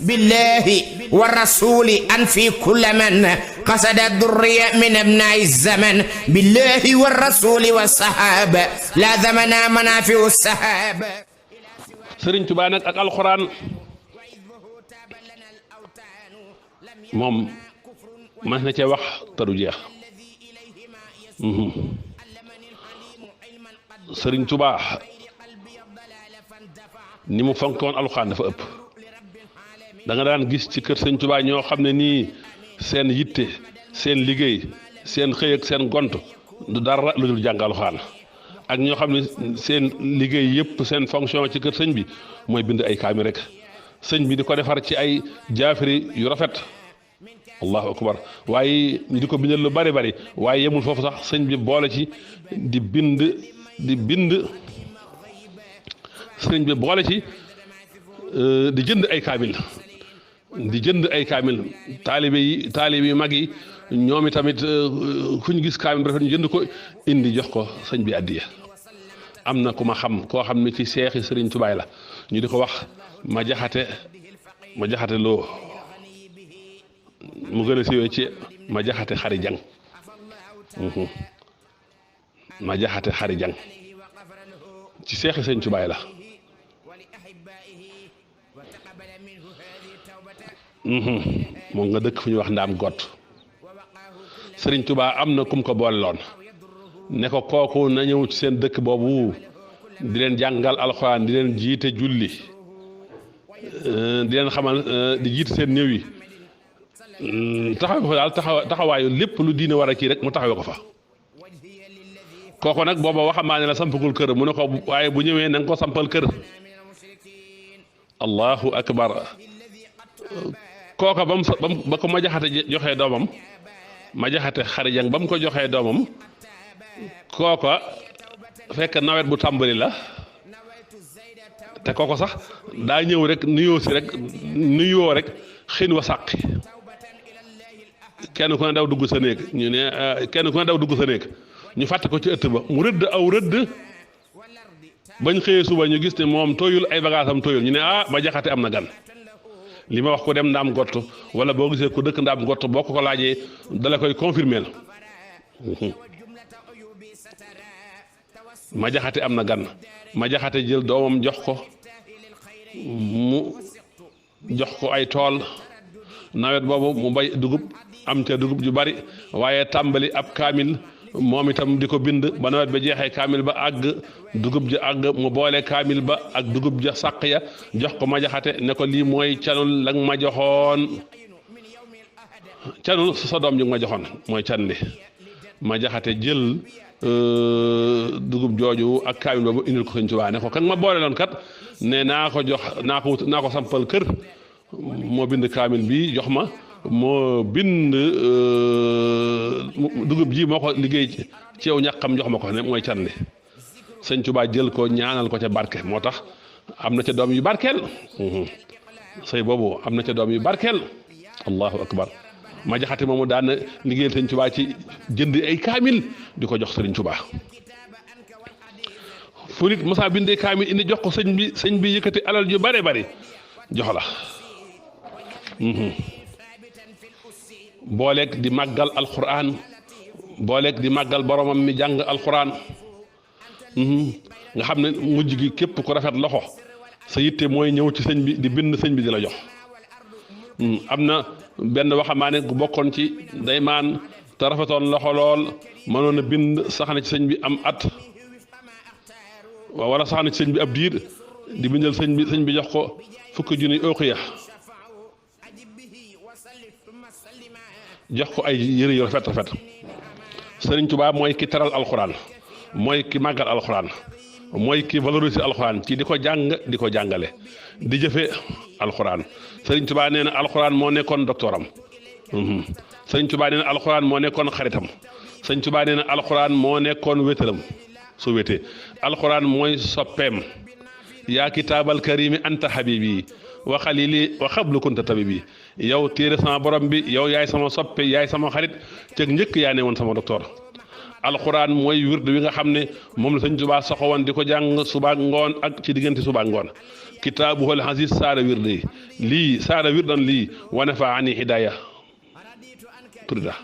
بالله والرسول أنفي كل من قصد الذرية من أبناء الزمن بالله والرسول والصحابة لا زمنا منافع السحابة. Sëriñ Tuubaa nag ak alxuraan moom mën na cee wax te du jeex. Sëriñ Tuubaa ni mu fonkoon alxuraan dafa ëpp. da nga daan gis ci kër Sëriñ Tuubaa ñoo xam ne nii seen yitte seen liggéey seen xëy ak seen gont du dara lu dul jàng alxuraan ak ñoo xam ne seen liggéey yëpp seen fonction ci kër sëñ bi mooy bind ay kaami rek sëñ bi di ko defar ci ay jaafiri yu rafet allahu akbar waaye ñu di ko bindal lu bari bari waaye yemul foofu sax sëñ bi boole ci di bind sëñ bi boole ci di jënd ay kaamil taalibe yu mag yi ñoom tamit fu ñu gis kaamil rafet ñu jënd ko indi jox ko sëñ bi addiya am na ku ma xam koo xam ne ci seexi Sëriñ Tuubaa la ñu di ko wax ma jaxate loo mu gën a siiwee ci ma jaxate xari jang ma jaxate xari jang ci seexi Sëriñ Tuubaa la moom nga dëkk fu ñuy wax ndaam gott Sëriñ Tuubaa am na kum ko boole loon ne ko kooku na ñëw ci seen dëkk boobu di leen jàngal alxuraan di leen jiite julli di leen xamal di jiite seen néew yi taxawe ko fa daal taxawaayu lépp lu diine war a kii rek mu taxawe ko fa kooku nag booba waxambaane la sampagul kër mu ne ko waaye bu ñëwee na nga ko sampal kër allahu akbar kooka ba ko ma jaxate joxee doomam ma jaxate xarijang ba mu ko joxee doomam kooka fekk nawet bu tàmbali la te kooko sax daa ñëw rek nuyoo rek xin wa sàqi kenn ku ne daw dugg sa néeg ñu fàtte ko ci ëtt ba mu rëdd aw rëdd bañ xëyee suba ñu gis ne moom tooyul ay bagaasam tooyul ñu ne ma jaxate am na gan li ma wax ko dem ndaam gott wala boo gisee ku dëkk ndaam gott boo ko laajee dala koy confirmer la ma jaxate am na gan ma jaxate jël doomam jox ko ay tool nawet boobu mu bay dugub am ca dugub ju bari waaye tàmbali ab kaamil moom itam di ko bind ba nawet ba jeexee kaamil ba àgg dugub ja àgg mu boole kaamil ba ak dugub ja sàq ya jox ko ma jaxate ne ko lii mooy canul lang ma joxoon canul sa doom ji ma joxoon mooy can li ma jaxate jël dugub jooju ak kaamil boobu indil ko Sëñ Tuubaa ne ko kan ma boole loon kat ne naa ko sampal kër moo bind kaamil bi jox ma moo bind dugub ji moo ko liggéey ci yow ñàkkam jox ma ko ne mooy can li Sëñ Tuubaa jël ko ñaanal ko ca barke moo tax am na ca doom yu barkeel sëy boobu am na ca doom yu barkeel allahu akbar ma jaxate moomu daan na liggéeyal Sëñ Tuubaa ci jënd ay kaamil di ko jox Sëriñ Tuubaa fu nit mosaa bindee kaamil indi jox ko sëñ bi yëkkati alal yu bare bari jox la booleeg di màggal alxuraan booleeg di màggal boromam mi jàng alxuraan nga xam ne mujj gi képp ku rafet loxo sa yitte mooy ñëw ci sëñ bi di bind sëñ bi di la jox am na benn waxambaane gu bokkoon ci daymaan te rafetoon loxo lool mënoon a bind sax na ci sëñ bi am at wala sax na ci sëñ bi ab diir di bindal sëñ bi jox ko fukki junni uqiya jox ko ay yëre yu rafet Sëriñ Tuubaa mooy ki teral alxuraan mooy ki màggal alxuraan mooy ki valoriser alxuraan ci di ko jàng di ko jàngale di jëfe alxuraan Sëriñ Tuubaa nee na alxuraan moo nekkoon doctoram Sëriñ Tuubaa nee na alxuraan moo nekkoon xaritam Sëriñ Tuubaa nee na alxuraan moo nekkoon wétalam su wétee alxuraan mooy soppeem yaa kitaabal karimi anta habibi wa xalili wa xablu kunta tabibi yow téere sama borom bi yow yaay sama soppe yaay sama xarit cëg njëkk yaa ne woon sama docteur alxuraan mooy wird wi nga xam ne moom la sëñ Tuubaa saxowoon di ko jàng suba ngoon ak ci diggante suba ngoon kitaabuhul aziz saara wird yi lii saara wirdan lii wane fa ani hidaaya turida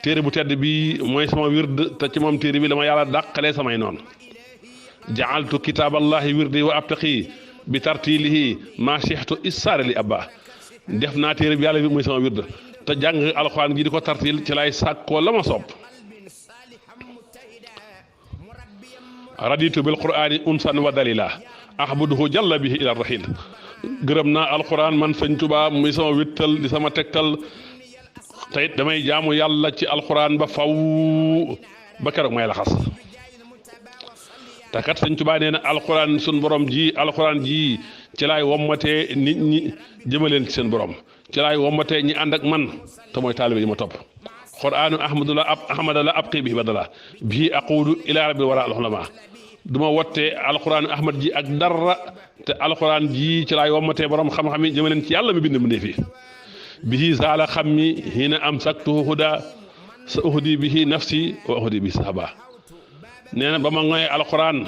téere bu tedd bi mooy sama wird te ci moom téere bi la ma yàlla dàqalee samay noonu jaaltu kitaaballahi wirdi wa abtaqi bi tartilihi ma chixtu issaara li abba def naa téere bi yàlla bi muy sama wird te jàng alxuraan gi di ko tartil ci lay sàkkoo la ma sopp raditu bil qur'ani unsan wa dalila ahbuduhu jalla bihi ila rahil gërëm naa alxuraan man sëñ Tuubaa muy sama wittal di sama tegtal te it damay jaamu yàlla ci alxuraan ba faw ba keroog may laxas te kat sëñ Tuubaa nee na alxuraan sun borom ji alxuraan ji ci laay wommatee nit ñi jëmaleen ci seen borom ci laay wommatee ñi ànd ak man te mooy taalibe yi ma topp qur'aanu ahmada la abqi bihi badala bii aquudu ila rabbil wara alxulama du ma wottee alxuraanu ahmad ji ak dara te alxuraan ji ci laay wommatee borom xam-xam yi jëmaleen ci yàlla mi bind mu fi bihi zaala xam mi hina amsaktuhu huda sa uhdi bihi nafsi wa uhdi bihi sahaba nee na ba ma ngoyee alxuraan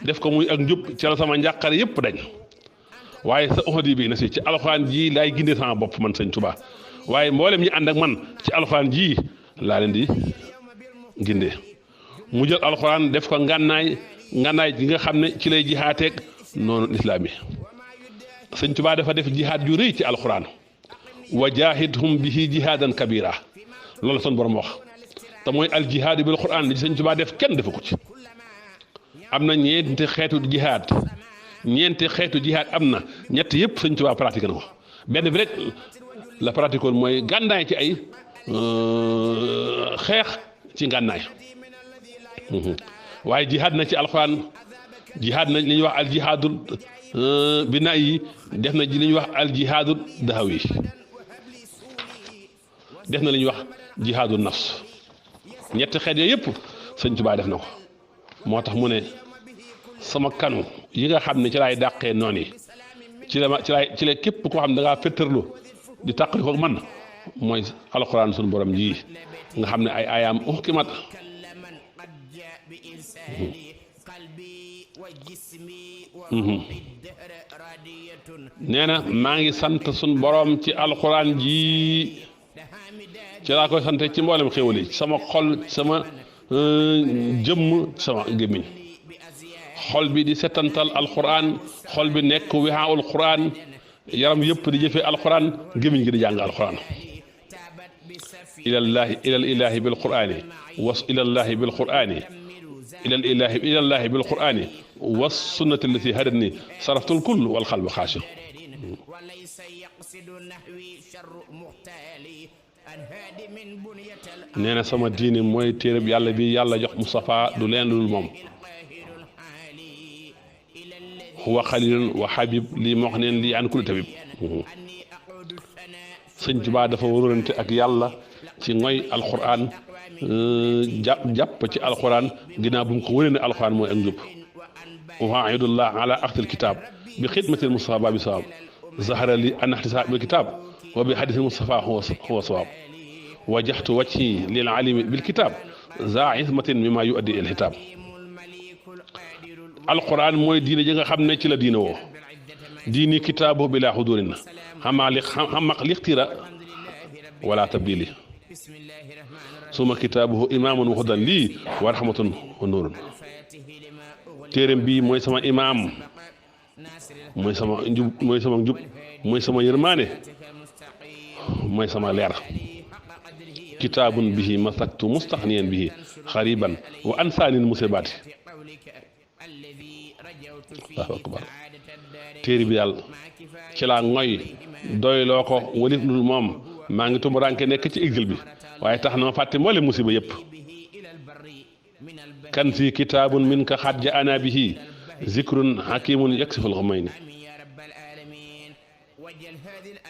def ko muy ak njub ci la sama njàqare yëpp dañ waaye sa uhdi bihi nafsi ci alxuraan ji laay gindee sama bopp man sëñ Tuubaa waaye mboolem ñi ànd ak man ci alxuraan ji laa leen di gindee mu jël alxuraan def ko ngànnaay gi nga xam ne ci lay jihaateeg noonu lislaam yi sëñ Tuubaa dafa def jihaad ju rëy ci alxuraan wa jaahidhum bihi jihaadan kabira loolu son borom wax te mooy al jihaadu bil qur'an li sëñ Tuubaa def kenn defu ko ci am na ñeenti xeetu jihaad am na ñett yëpp sëñ Tuubaa pratiqué na ko benn bi rek la pratiqué woon mooy gànnaay ci ay xeex ci gànnaay waaye jihaad na ci alxuraan jihaad na li ñuy wax al jihaadul binaa yi def na li ñuy wax al jihaadul dahawi def na li ñuy wax jihaadul nafs ñetti xeet yooyu yëpp sëñ Tuubaa def na ko moo tax mu ne sama kanu yi nga xam ne ci laay dàqee noonu yi ci la képp koo xam ne da ngaa féttarlu di tàqali ko man mooy alxuraan suñu borom ji nga xam ne ay ayaam uhkimat nee na maa ngi sant suñu borom ci alxuraan ji ci laa koy sante ci mboolem xéwal yi sama xol sama jëmm sama gémmiñ xol bi di setantal alxuraan xol bi nekk wixaawul xuraan yaram yëpp di jëfee alxuraan gémmiñ gi di jàng alxuraan ilallahi bil qur'ani was ilallahi bil qur'ani ilallahi bil qur'ani was sunnati allati hadatni saraftul kull wal qalbu xaashi nee na sama diine mooy téereb yàlla bi yàlla jox Mustafa du leen lu moom huwa xalilun wa habib lii moo xam ne lii an kulli tabib sëñ Tuubaa dafa warulante ak yàlla ci ngoy alquran jàpp ci alquran ginnaaw bu mu ko wëree ne alquran mooy ak njub uhaidullah ala axdil kitab bi xidmatil Mustafa babi sawab zahara li an ihtisab bil kitab wa bi hadithil Mustafa huwa sawab wajjahtu wajhi lil alimi bil kitab za ismatin mimma yuaddi il hitab alquran mooy diine ji nga xam ne ci la diine woo diini kitaabu bila xudurin xamaq lixtira wala tabdili suma kitaabuhu imaamun wa hudan lii wa rahmatun wa nuurun téeréem bii mooy sama imaam mooy sama njub mooy sama yërmaane mooy sama leer kitaabun bihi masaktu mustaxniyan bihi xariban wa ansaanin musibaati allahu akbar téere bi daal ci laa ngoy doyloo ko walif lul moom maa ngi tumuraanke nekk ci exil bi waaye tax na ma fàtte mboole musiba yëpp kan si kitaabun min ka xat ja ana bihi zikrun hakimun yaksiful xumayni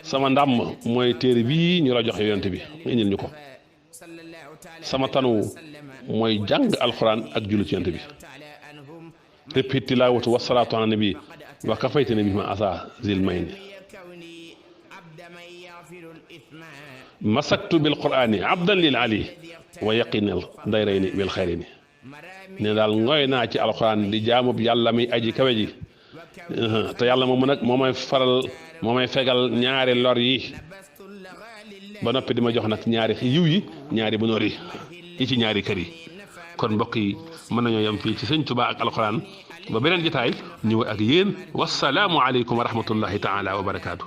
sama ndàmm mooy téere bii ñu la jox yonent bi nga indil ñu ko sama tanu mooy jàng alxuraan ak julli ci yonent bi répéti tilaawatu wasalaatu ala nabi wa kafaytani bi ma asa zil mayni masaktu bil qur'ani abdan lil ali wa yaqinal dayrayni bil xayrini ne daal ngooy naa ci alxuraan di jaamub yàlla mi aji kawe ji te yàlla moomu nag moo may fegal ñaari lor yi ba noppi di ma jox nag ñaari yiw yi ñaari bunóor yi ci ñaari kër yi kon mbokk yi mën nañoo yem fii ci sëñ Tuubaa ak alxuraan ba beneen jotaay ñëw ak yéen wasalaamu aleykum wa rahmatullahi taala wa barakaatu.